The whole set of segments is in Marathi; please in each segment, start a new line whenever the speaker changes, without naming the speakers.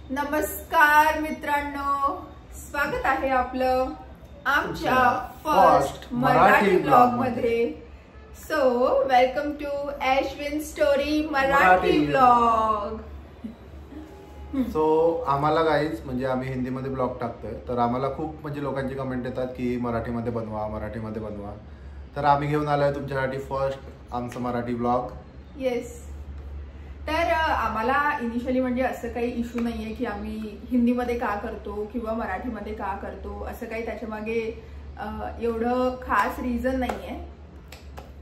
नमस्कार मित्रांनो, स्वागत आहे आपलं आमच्या फर्स्ट मराठी ब्लॉग मध्ये। So welcome to Ashwin story Marathi blog.
So आम्हाला गाईज म्हणजे आम्ही हिंदीमध्ये ब्लॉग टाकतोय, तर आम्हाला खूप म्हणजे लोकांची कमेंट येतात की मराठीमध्ये बनवा, मराठीमध्ये बनवा। तर आम्ही घेऊन आलोय तुमच्यासाठी फर्स्ट आमचं मराठी ब्लॉग।
येस, तर आम्हाला इनिशियली म्हणजे असं काही इश्यू नाहीये की आम्ही हिंदीमध्ये का करतो किंवा मराठीमध्ये का करतो, असं काही त्याच्यामागे एवढं खास रिझन नाहीये।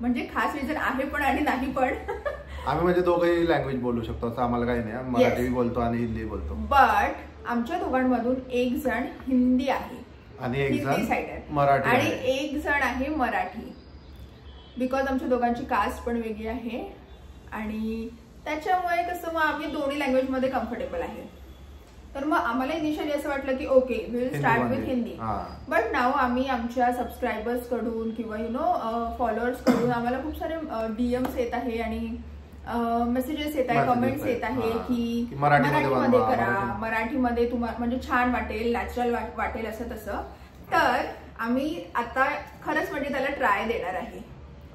म्हणजे खास रिझन आहे पण आणि नाही पण।
आम्ही म्हणजे दोघंही लँग्वेज बोलू शकतो असं आम्हाला काही नाही, मराठी बोलतो आणि हिंदी बोलतो।
बट आमच्या दोघांमधून एक जण हिंदी आहे
आणि एक जण
मराठी आणि एक जण आहे मराठी, बिकॉज आमच्या दोघांची कास्ट पण वेगळी आहे आणि त्याच्यामुळे कसं मग आम्ही दोन्ही लँग्वेज मध्ये कम्फर्टेबल आहे। तर मग आम्हाला इनिशियली असं वाटलं की okay we will start with Hindi, but now आम्ही आमच्या सबस्क्रायबर्स कडून किंवा फॉलोअर्स कडून आम्हाला खूप सारे डीएम्स येत आहे आणि मेसेजेस येत आहे, कमेंट्स येत आहे की मराठीमध्ये करा, मराठीमध्ये तुम्हाला म्हणजे छान वाटेल, नॅचरल वाटेल असं तसं। तर आम्ही आता खरंच म्हणजे त्याला ट्राय देणार आहे।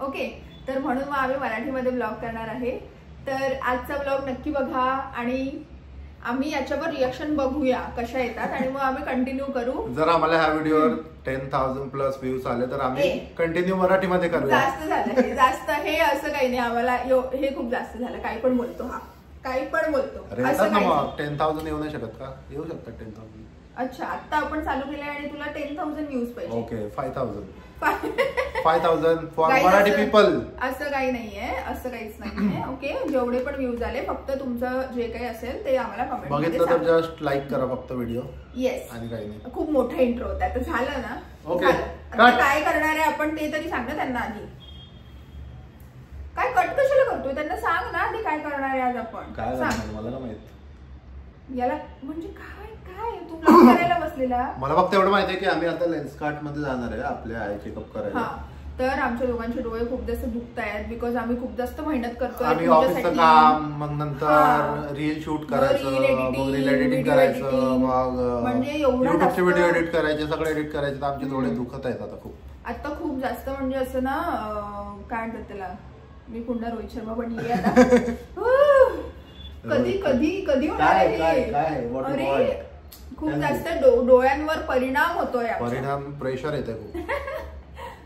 ओके, तर म्हणून मग आम्ही मराठीमध्ये ब्लॉग करणार आहे। तर आजचा ब्लॉग नक्की बघा आणि आम्ही याच्यावर रिएक्शन बघूया कशा येतात आणि मग आम्ही कंटिन्यू करू।
जर आम्हाला ह्या व्हिडिओवर 10,000 प्लस व्ह्यूज आले तर आम्ही कंटिन्यू मराठीमध्ये करूया।
जास्त झालं, जास्त हे असं काही नाही, आम्हाला हे खूप जास्त झालं, काही पण बोलतो, हा काही पण बोलतो असं काही।
10,000 येऊ नाही शकत का? येऊ शकतात 10,000।
अच्छा, आता आपण चालू केलंय आणि तुला 10,000 व्ह्यूज पाहिजे।
Okay, 5,000 for Marathi people.
असं काही नाहीये, असं काहीच नाहीये। ओके, जेवढे पण व्ह्यूज आले फक्त तुमचं जे काही असेल ते आम्हाला कमेंट मध्ये
बघितलं तर जस्ट लाईक करा फक्त व्हिडिओ।
येस,
आणि काही नाही,
खूप मोठा इंट्रो होता, तर झालं ना?
ओके,
आता काय करणार आहे आपण ते तरी सांग ना त्यांना आधी। काय कट कशाला करतोय, त्यांना सांग ना आधी काय करणार आहे आज आपण।
काय मला ना माहित
याला म्हणजे काय काय तू ब्लॉग करायला बसलेला?
मला फक्त एवढं माहिती आहे की आम्ही आता लेन्स कार्ट मध्ये जाणार आहे आपल्या आय चेकअप करायला।
तर आमच्या दोघांचे डोळे खूप जास्त दुखत आहेत बिकॉज आम्ही खूप जास्त मेहनत करतोय।
आम्ही ऑफिसचं काम, मग नंतर रील शूट करायचं, मग रील एडिटिंग करायचं, मग
म्हणजे
युट्यूबचे व्हिडिओ एडिट करायचे, सगळे एडिट करायचे। तर आमचे डोळे दुखत आहेत आता खूप
जास्त। म्हणजे असं ना काय म्हणतात त्याला, मी पुन्हा रोहित शर्मा बनली आता। कधी कधी कधी होणार आहे? अरे खूप जास्त डोळ्यांवर परिणाम होतोय,
परिणाम प्रेशर येते खूप।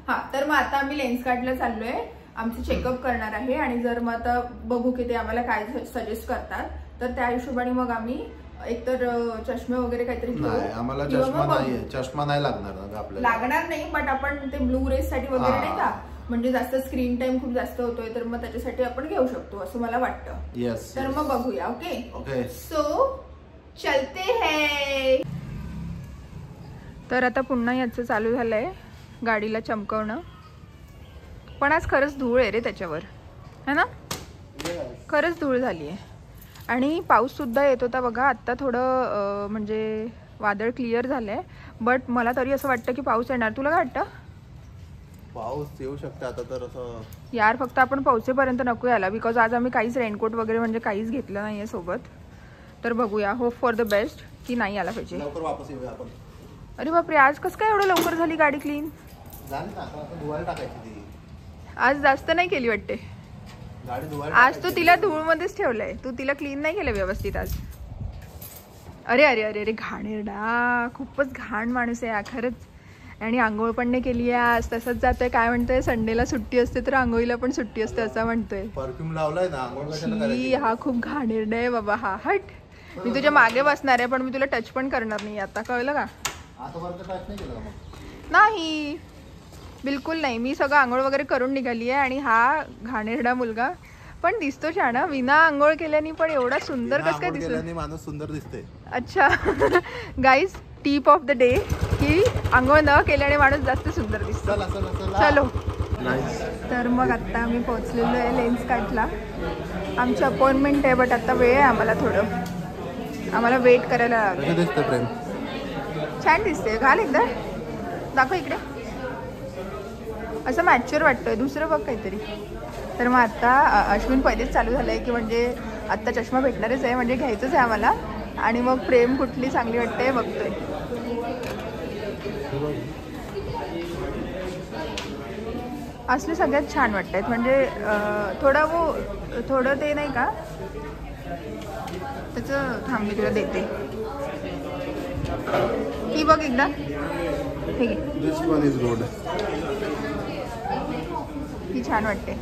हा, तर मग आता आम्ही लेन्स कार्टला चाललोय, आमचं चेकअप करणार आहे आणि जर मग आता बघू की ते आम्हाला काय सजेस्ट करतात, तर त्या हिशोबाने मग आम्ही एकतर चष्मे वगैरे काहीतरी घेऊ।
आम्हाला चष्मा नाहीये, चष्मा नाही लागणार ना आपल्याला? लागणार
नाही, बट आपण ते ब्लू रेज साठी वगैरे नाही का, म्हणजे जास्त स्क्रीन टाइम खूप जास्त होतोय, तर मग त्याच्यासाठी आपण घेऊ शकतो असं मला वाटतं।
येस,
तर मग बघूया। ओके
ओके,
सो चलते हैं। तर आता पुन्हा याचं चालू झालंय गाडीला चमकवणं, पण आज खरंच धूळ आहे रे त्याच्यावर, है ना? खरंच धूळ झाली आहे आणि पाऊस सुद्धा येत होता बघा। आता थोडं म्हणजे वादळ क्लिअर झालंय, बट मला तरी असं वाटतं की पाऊस येणार। तुला काय वाटतं?
पाऊस येऊ शकतो आता तर असं
यार, फक्त आपण पोहोचेपर्यंत नको यायला, बिकॉज आज आम्ही काहीच रेनकोट वगैरे म्हणजे काहीच घेतलं नाहीये सोबत। तर बघूया, होप फॉर द बेस्ट की नाही आला पाहिजे।
लवकर वापस येऊया आपण।
अरे बापरे, आज कसं काय एवढं लवकर झाली गाडी क्लीन? आज जास्त नाही केली वाटते आज, तू तिला धूळमध्येच ठेवलंय, तू तिला क्लीन नाही केलं व्यवस्थित आज। अरे अरे अरे अरे, घाणेरडा, खूपच घाण माणूस आहे खरंच। आणि आंघोळ पण नाही केली आहे आज, तसंच जातोय। काय म्हणतोय, संडेला सुट्टी असते तर आंघोळीला पण सुट्टी असते असं म्हणतोय।
परफ्यूम लावलाय ना, आंघोळ कशाला करायची?
हा खूप घाणेरडा आहे बाबा, हा हट। मी तुझ्या मागे बसणार आहे पण मी तुला टच पण करणार नाही आता, कळलं का? नाही, बिलकुल नाही। मी सगळं आंघोळ वगैरे करून निघाली आहे आणि हा घाणेरडा मुलगा पण दिसतो छान, विना आंघोळ केल्याने पण एवढा सुंदर कसं काय दिसतो?
माणूस सुंदर दिसते।
अच्छा guys, tip of the day की आंघोळ न केल्याने माणूस जास्त सुंदर दिसतो। चलो, तर मग आता आम्ही पोहोचलेलो आहे लेन्स कार्टला। आमची अपॉइंटमेंट आहे, बट आता वेळ आहे आम्हाला, थोडं आम्हाला वेट करायला लागेल। छान दिसते, घाल एकदा, दाखव इकडे, असं मॅच्युअर वाटतोय। दुसरं बघ काहीतरी। तर मग आता अश्विन पहिलेच चालू झालंय की म्हणजे आत्ता चष्मा भेटणारच आहे, म्हणजे घ्यायचंच आहे आम्हाला। आणि मग फ्रेम कुठली चांगली वाटते बघतोय. असले सगळ्यात छान वाटतात. म्हणजे थोडं ते नाही का त्याचं. थांब मी तुला देते. ही बघ एकदा. ठीक आहे, ही छान वाटते,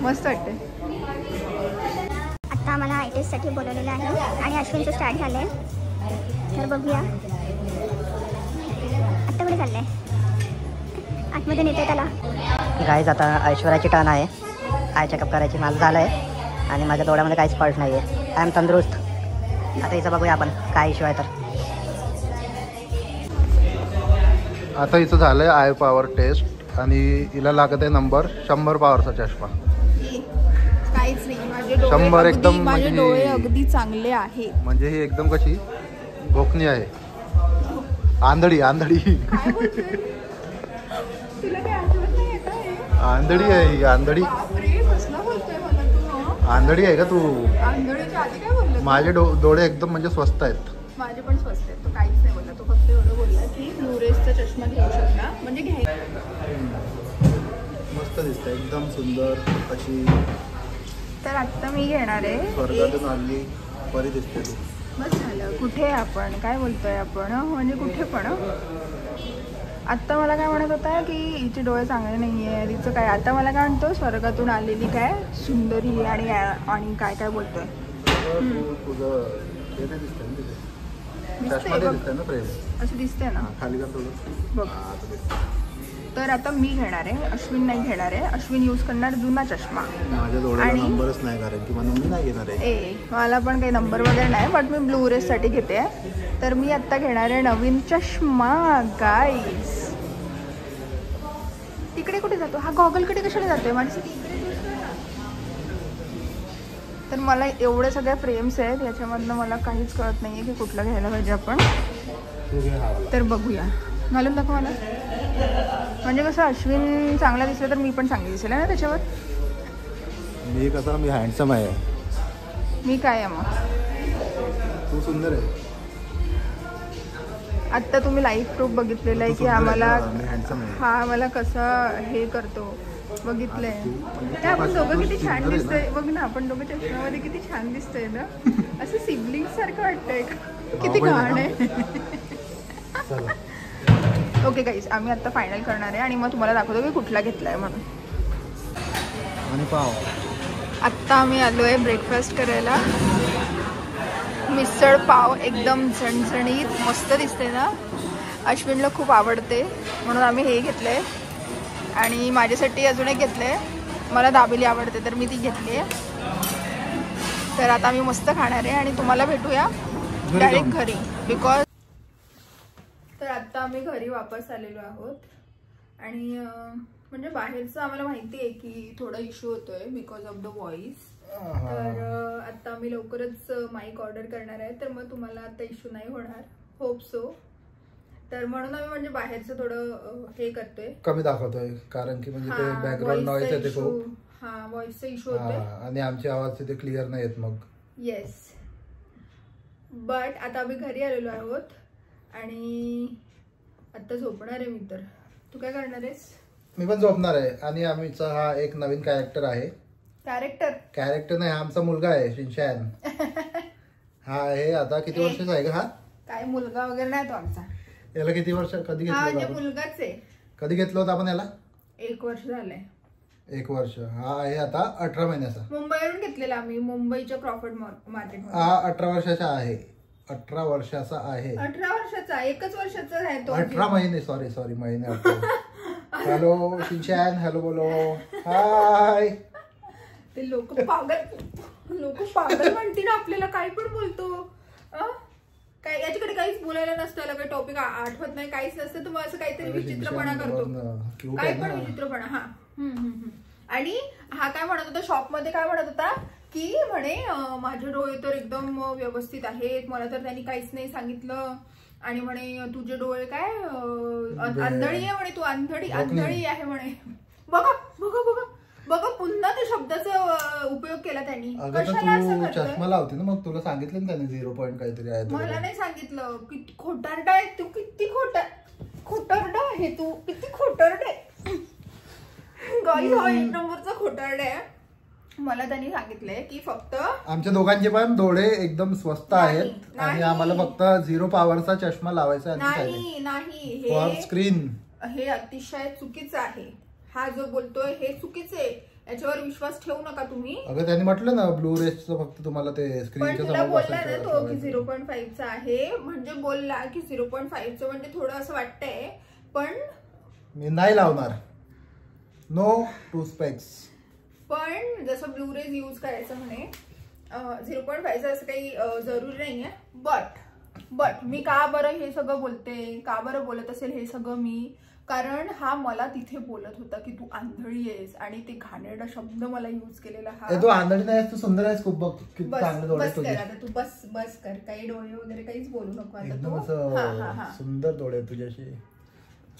मस्त वाटते.
आता आम्हाला आय टेस्टसाठी बोलवलेलं आहे आणि अश्विनचं स्टार्ट झालं आहे. तर बघूया आत्ता कुठे चाललं आहे. आतमध्ये नेते त्याला.
गाईज आता ऐश्वर्याची टर्न आहे. आय चेकअप करायची. माझं झालं आहे आणि माझ्या डोळ्यामध्ये काहीच फॉल्ट नाही आहे. आय एम तंदुरुस्त. आता हिचं बघूया आपण काय इश्यू आहे. तर
आता हिचं झालंय आय पॉवर टेस्ट आणि हिला लागत आहे नंबर 100 पॉवरचा चष्मा.
काहीच नाही, माझे
100 एकदम
माझे डोळे अगदी चांगले आहे.
म्हणजे ही एकदम कशी भोकणी आहे. आंधळी आंधळी
काय बोलतोय? तुला काय आठवत नाही का हे?
आंधळी आहे ही. आंधळी
बापरे, कसला बोलतोय मला तू?
आंधळी आहे का तू?
आंधळीच्या आधी काय बोलला?
माझे डोळे एकदम म्हणजे स्वस्त आहेत.
माझे पण स्वस्त आहेत. तो काहीच नाही बोलला. तो फक्त एवढं बोलला की ब्लूरेजचा चष्मा घेऊ शकता, म्हणजे
मस्त दिसते एकदम सुंदर अशी.
तर आत्ता मी घेणार आहे.
स्वर्गातून आली बरी दिसते तू.
बस झालं. कुठे आपण काय बोलतोय आपण, म्हणजे कुठे पण. आत्ता मला काय म्हणत होता की हिचे डोळे चांगले नाही आहे, तिचं काय. आता मला काय म्हणतो स्वर्गातून आलेली काय सुंदरी आणि काय काय बोलतोय. असं दिसतंय ना
खाली का थोडं
बघ. तर आता मी घेणार आहे, अश्विन नाही घेणार आहे. अश्विन यूज करणार जुना चष्मा.
माझ्या डोळ्याला नंबरच नाही, कारण की मी नाही घेणार आहे.
मला पण काही नंबर वगैरे नाही, बट मी ब्लू रेजसाठी घेते. तर मी आत्ता घेणार आहे नवीन चष्मा. गाईस तिकडे कुठे जातो हा गॉगलकडे? कशाला जातोय माझ्यासाठी? तर मला एवढ्या सगळ्या फ्रेम्स आहेत, याच्यामधनं मला काहीच कळत नाही आहे की कुठलं घ्यायला पाहिजे आपण. तर बघूया, घालून दाखव मला. म्हणजे कसं अश्विन चांगला दिसलं तर मी पण चांगली दिसेल ना त्याच्यावर.
मी हँडसम आहे.
मी काय आहे मग?
तू सुंदर आहे.
आत्ता तुम्ही लाईव्ह प्रूफ बघितलेलं आहे की हा मला कसं हे करतो बघितलंय. ते आपण दोघं किती छान दिसतोय बघ ना. आपण दोघं चष्म्यामध्ये किती छान दिसतोय ना. असं सिबलिंग सारखं वाटतंय. किती घाण आहे. ओके गाईज, आम्ही आता फायनल करणार आहे आणि मग तुम्हाला दाखवतो की कुठला घेतलाय म्हणून.
आणि पाव
आत्ता आम्ही आलो आहे ब्रेकफास्ट करायला. मिसळ पाव एकदम झणझणीत मस्त दिसते ना. अश्विनला खूप आवडते म्हणून आम्ही हे घेतलंय आणि माझ्यासाठी अजून एक घेतलंय. मला दाबेली आवडते तर मी ती घेतली आहे. तर आता आम्ही मस्त खाणार आहे आणि तुम्हाला भेटूया डायरेक्ट घरी. बिकॉज तर आत्ता आम्ही घरी वापस आलेलो आहोत आणि म्हणजे बाहेरचं आम्हाला माहिती आहे की थोडा इश्यू होतोय बिकॉज ऑफ द व्हॉइस. तर आता आम्ही लवकरच माईक ऑर्डर करणार आहे. तर मग तुम्हाला आता इश्यू नाही होणार, होप सो. तर म्हणून आम्ही म्हणजे बाहेरचं थोडं हे करतोय,
कमी दाखवतोय, कारण की म्हणजे ते बॅकग्राऊंड नॉईज येते खूप.
हा, व्हॉइसचा इश्यू होतोय
आणि आमची आवाज तिथे क्लिअर नाही येत मग.
येस. बट आता आम्ही घरी आलेलो आहोत आणि आता झोपणार आहे मी. तर तू काय करणार आहेस?
मी पण झोपणार आहे. आणि आमचा हा एक नवीन कॅरेक्टर आहे. कॅरेक्टर नाही, हा आमचा मुलगा आहे शिनचॅन. हा आहे आता किती वर्षाचा आहे का हा?
काय मुलगा वगैरे नाही तो आमचा.
याला किती वर्ष? कधी घेतलं?
मुलगाच आहे.
कधी घेतलं होतं आपण याला?
1 वर्ष झालंय.
1 वर्ष. हा आहे आता 18 महिन्याचा.
मुंबईवरून घेतलेला आम्ही, मुंबईच्या क्रॉफर्ड मार्केट.
हा 18 वर्षाचा आहे. 18 वर्षाचा आहे.
18 वर्षाचा? 1 वर्षाचा आहे तो.
18 महिने. सॉरी महिने. हॅलो शिनचॅन, हॅलो बोलो. हाय.
ते लोक पागल म्हणतील आपल्याला, काही पण बोलतो. काय याच्याकडे काहीच बोलायला नसतं, याला काही टॉपिक आठवत नाही, काहीच नसतं. तुम्हाला असं काहीतरी विचित्रपणा करतो, काय पण विचित्रपणा. हा आणि हा काय म्हणत होता शॉपमध्ये, काय म्हणत होता की म्हणे माझे डोळे तर एकदम व्यवस्थित आहेत, मला तर त्यांनी काहीच नाही सांगितलं. आणि म्हणे तुझे डोळे काय आंधळी आहे म्हणे, तू आंधळी आहे म्हणे. बघा बघा बघा बघा पुन्हा त्या शब्दाचा उपयोग केला त्यांनी.
कशाला असं चष्मा लावते ना, मग तुला सांगितलं ना त्याने 0 पॉईंट काहीतरी आहे.
मला नाही सांगितलं. किती खोटारडा आहे तू, किती खोटारडा आहे तू, किती खोटारडा आहे गाईस. हा 1 नंबरचा खोटारडा आहे. मला त्यांनी सांगितलंय की फक्त
आमच्या दोघांचे पण डोळे एकदम स्वस्त आहेत आणि आम्हाला फक्त 0 पॉवरचा चष्मा लावायचा
नाही
फॉर स्क्रीन.
हे अतिशय चुकीचं आहे. हा जो बोलतोय हे चुकीचं आहे, याच्यावर विश्वास ठेवू नका तुम्ही.
अगं त्यांनी म्हटलं ना ब्लू रेजचं फक्त तुम्हाला ते स्क्रीनच्या समोर
बोलला ना तो की 0.5चा आहे, म्हणजे बोलला की 0.5चं म्हणजे थोडं असं वाटतंय, पण
मी नाही लावणार. No to specs.
पण जसं ब्लू रेज यूज करायचं म्हणे 0.5चं असं काही जरुरी नाहीये. बट मी का बरं हे सगळं बोलते, का बरं बोलत असेल हे सगळं मी, कारण हा मला तिथे बोलत होता की तू आंधळी आहेस आणि ते घाणेरडा शब्द मला यूज केलेला. हा
तू आंधळी नाही, तू सुंदर आहेस खूप. बघ किती चांगले डोळे
तुझे. आता तू बस कर, काही डोळे वगैरे काहीच बोलू नको आता
एकदम
तू.
सुंदर डोळे तुझ्याशी.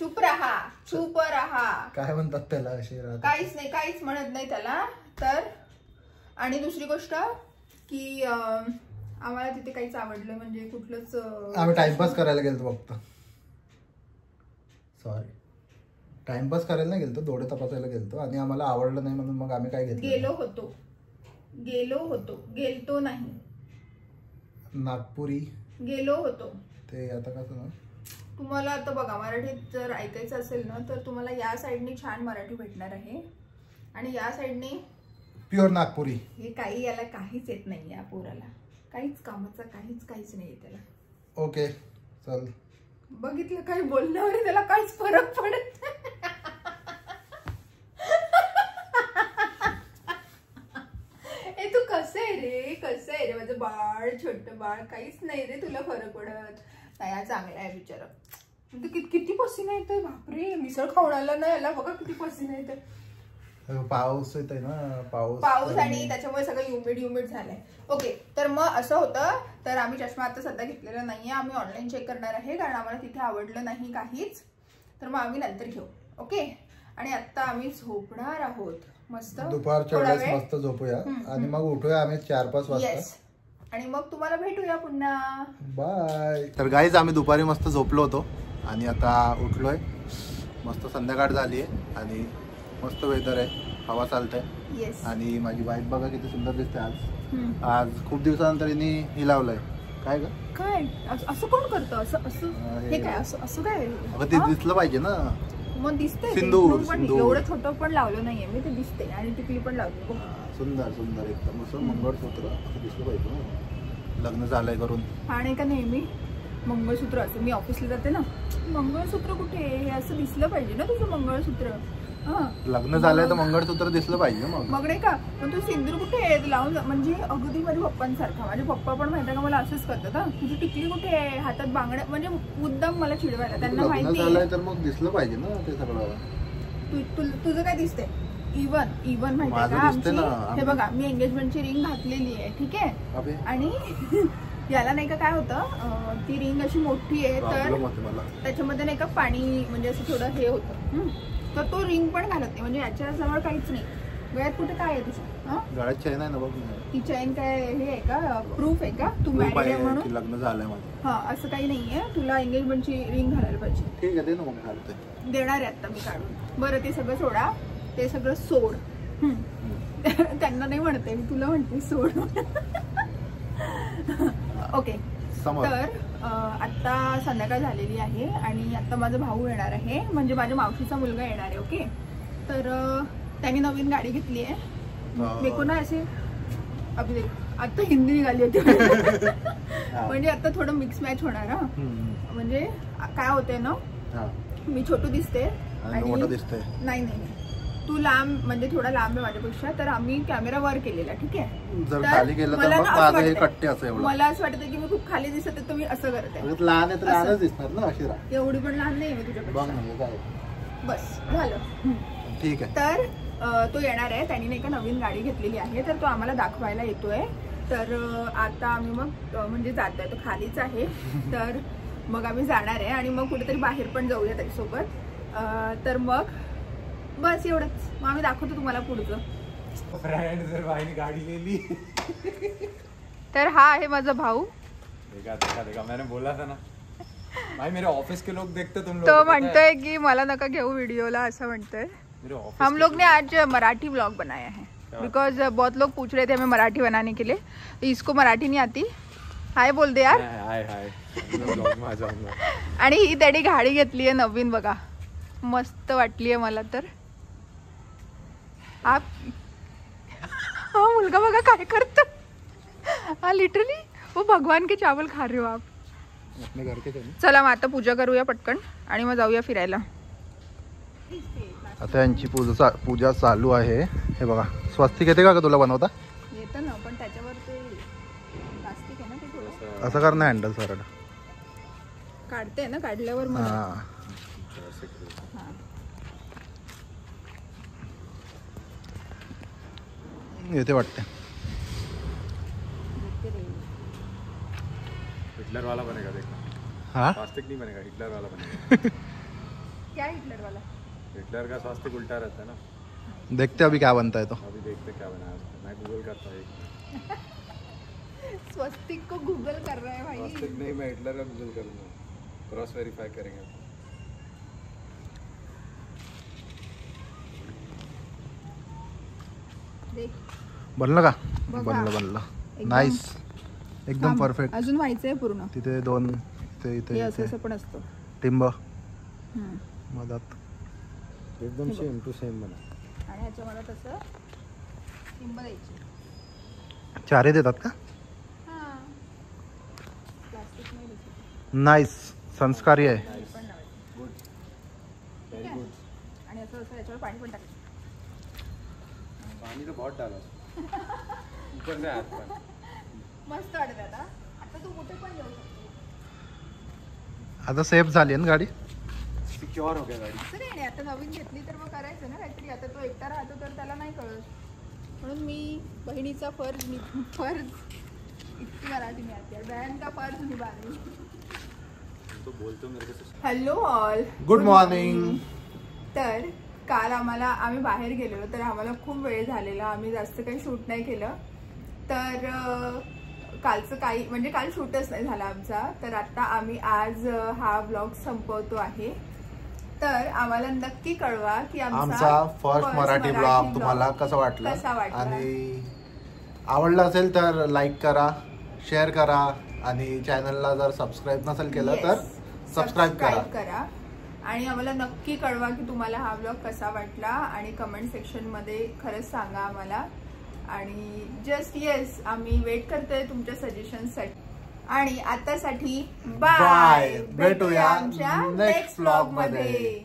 चुप रहा.
काय म्हणतात त्याला असे?
काहीच म्हणत नाही त्याला. तर आणि दुसरी गोष्ट की आम्हाला तिथे काहीच आवडलं म्हणजे कुठलंच.
आम्ही टाइमपास करायला गेलो फक्त. सॉरी, टाइमपास करायला नाही गेलतो, डोळे तपासायला गेलतो आणि आम्हाला आवडलं नाही म्हणून मग आम्ही काय घेतलं. गेलतो नाही, नागपुरी
गेलो होतो.
ते आता कसं ना,
तुम्हाला आता बघा मराठीत जर ऐकायचं असेल ना तर तुम्हाला या साईडने छान मराठी भेटणार आहे आणि या साईडने
प्युअर नागपुरी.
हे काही याला काहीच येत नाही, या पोराला काहीच कामाचा काहीच नाही त्याला.
ओके चल.
बघितलं काही बोलण्यावर त्याला काहीच फरक पडत. ए तू कसं आहे रे माझं बाळ, छोटं बाळ. काहीच नाही रे तुला फरक पडत. नाही चांगला आहे बिचारा. किती पसीना येतोय बापरे. मिसळ खाऊन आला ना याला, बघा किती पसीना येतोय.
पाऊस येतोय ना,
पाऊस आणि त्याच्यामुळे सगळं ह्युमिड झालंय. ओके, तर मग असं होतं. तर आम्ही चष्मा आता सध्या घेतलेला नाहीये, आम्ही ऑनलाईन चेक करणार आहे कारण आम्हाला तिथे आवडलं नाही काहीच. तर मग आम्ही नंतर घेऊ. ओके, आणि आता आम्ही झोपणार आहोत मस्त.
दुपारच्या वेळेस मस्त झोपूया आणि मग उठूया आम्ही 4-5 वाजता
आणि मग तुम्हाला भेटूया पुन्हा.
बाय. तर गाईज आम्ही दुपारी मस्त झोपलो होतो आणि आता उठलोय. मस्त संध्याकाळ झाली आहे आणि मस्त वेदर आहे, हवा चालतंय. आणि माझी बाईक बघा किती सुंदर दिसते आज खूप दिवसानंतर ही लावलंय. काय
असं कोण करतं असं हे काय असं काय?
ते दिसलं पाहिजे ना.
मग दिसतंय. एवढं छोटं पण लावलं नाहीये मी, ते दिसते. आणि टिकली पण लावली.
सुंदर एकदम असं मंगळसूत्र असं दिसलं पाहिजे ना. लग्न झालंय करून.
आणि का नेहमी मंगळसूत्र असं मी ऑफिसला जाते ना, मंगळसूत्र कुठे हे असं दिसलं पाहिजे ना तुझं मंगळसूत्र.
लग्न झालंय तर मंगळसूत्र दिसलं पाहिजे. मग
नाही का, मग तू सिंदूर कुठे आहे लावून? म्हणजे अगदी माझ्या पप्पांसारखा. माझे पप्पा पण माहिती का मला असंच करतात. तुझी टिकली कुठे आहे, हातात बांगड्या, म्हणजे मुद्दाम मला चिडवायला. त्यांना माहिती आहे तर
मग दिसलं पाहिजे ना ते सगळं.
तुझं काय दिसतंय? इवन माहिती का, हे बघा मी एंगेजमेंटची रिंग घातलेली आहे, ठीक आहे. आणि याला नाही का काय होतं, ती रिंग अशी मोठी आहे तर त्याच्यामध्ये नाही का पाणी म्हणजे असं थोडं हे होतं, तर तो रिंग पण घालत नाही. म्हणजे याच्या जवळ काहीच नाही. गळ्यात कुठे काय आहे तुझ्या?
गळ्यात चैन आहे ना बघ.
ती चैन काय हे आहे का, प्रूफ आहे का तू मॅरिड आहे म्हणून?
लग्न झालंय माझं.
असं काही नाहीये. तुला एंगेजमेंटची रिंग घालायला पाहिजे.
ठीक आहे, दे ना मग घालते.
देणार आहे आता मी काढून. बरं ते सगळं सोडा, ते सगळं सोड. त्यांना नाही म्हणते मी, तुला म्हणते सोड. ओके, तर आता संध्याकाळ झालेली आहे आणि आता माझा भाऊ येणार आहे, म्हणजे माझ्या मावशीचा मुलगा येणार आहे. ओके, तर त्यांनी नवीन गाडी घेतली आहे. मेको ना असे अभी आता हिंदी निघाली होती. म्हणजे आता थोडं मिक्स मॅच होणार. म्हणजे काय होतंय ना, मी छोटू दिसते आणि नाही तू लांब, म्हणजे थोडा लांब आहे माझ्यापेक्षा. तर आम्ही कॅमेरा वर केलेला, ठीक आहे. मला असं वाटतं की मी खूप खाली दिसत आहे, तुम्ही असं करते. एवढी पण लहान नाही मी तुझ्यापेक्षा. बस झालं,
ठीक आहे.
तर तो येणार आहे, त्यांनी नाही का नवीन गाडी घेतलेली आहे, तर तो आम्हाला दाखवायला येतोय. तर आता आम्ही मग म्हणजे जातोय, तो खालीच आहे. तर मग आम्ही जाणार आहे आणि मग कुठेतरी बाहेर पण जाऊया त्याच्यासोबत. तर मग बस एवढंच. मग आम्ही दाखवतो तुम्हाला पुढचं.
फ्रेंड जर भाईने गाडी लिहिली.
तर हा आहे माझा भाऊ.
देखा देखा देखा मैंने बोला था ना भाई मेरे ऑफिस के लोग देखते तुम लोग.
तो म्हणतोय की मला नका घेऊ व्हिडिओला असं म्हणतोय. हम लोग ने आज मराठी व्लॉग बनाया है बिकॉज बहुत लोग पूछ रहे थे हमें मराठी बनाने के लिए. इसको मराठी नहीं आती. हाय बोल दे यार.
हाय हाय. ब्लॉग में आ जाऊंगा.
आणि ही त्याने गाडी घेतली आहे नवीन बघा. मस्त वाटली आहे मला तर. हा मुलगा बघा काय करतो. हा लिटरली वो भगवान के चावल खा रहे हो आप.
अपने घर के थे.
चला मग आता पूजा करूया पटकन आणि मग जाऊया फिरायला.
आता यांची पूजा चालू आहे. हे बघा स्वस्तिक येते का तुला बनवता.
येतं ना पण त्याच्यावर ते प्लास्टिक आहे ना ते थोडं
असं कर ना हँडल सरळ
काढते ना. काढल्यावर मग
येते वाटते. हिटलर वाला बनेगा देखना. हाँ स्वास्तिक नहीं बनेगा हिटलर वाला बनेगा.
क्या हिटलर वाला.
हिटलर का स्वास्तिक उल्टा रहता है ना. देखते अभी क्या बनता है. तो अभी देखते क्या बना है. मैं गूगल करता हूँ.
स्वस्तिक को गूगल कर रहा है भाई.
स्वास्तिक नहीं मैं हिटलर का गूगल करूँगा. क्रॉस वेरीफाई करेंगे.
देख
बनलं का. बनलं नाईस एकदम परफेक्ट.
अजून व्हायचंय पूर्ण.
तिथे दोन इथे
असं पण असतं
टिंब मधात एकदम सेम टू सेम बना.
आणि ह्याच्यामध्ये तसं टिंब द्यायची.
चारे देतात का.
प्लास्टिक नाही द्यायचं.
नाईस संस्कारी आहे.
आणि असं असं याच्यावर पाणी पण टाकायचं.
पाणी तर बहुत डाला ऊपर से हाथ पर.
मस्त वाटत आता. आता तू कुठे पण जाऊ शकतो.
आता सेफ झाली ना गाडी. सिक्युअर हो गया गाडी.
असं नाही आता नवीन घेतली तर मग करायचं ना काहीतरी. आता तो एकटा राहतो तर त्याला नाही कळत. म्हणून मी बहिणीचा फर्ज इतकी मराठी में आती है. बहन का फर्ज निभा रही.
तो बोलतो मेरे को.
Hello all.
Good morning.
तर काल आम्ही बाहेर गेलेलो तर आम्हाला खूप वेळ झालेला. आम्ही जास्त काही शूट नाही केलं. तर कालचं काही म्हणजे काल शूटच नाही झाला आमचा. तर आता आम्ही आज हा व्लॉग संपवतो आहे. तर आम्हाला नक्की कळवा की
आमचा फर्स्ट मराठी व्लॉग तुम्हाला कसा वाटला. आणि आवडला असेल तर लाईक करा, शेअर करा आणि चॅनलला जर सबस्क्राईब नसेल केलं तर सबस्क्राईब
करा. आणि आम्हाला नक्की कळवा की तुम्हाला हा व्लॉग कसा वाटला. आणि कमेंट सेक्शन मध्ये खरंच सांगा आम्हाला. आणि जस्ट येस आम्ही वेट करतोय तुमच्या सजेशनसाठी. आणि आतासाठी बाय. भेटूया आमच्या नेक्स्ट व्लॉग मध्ये.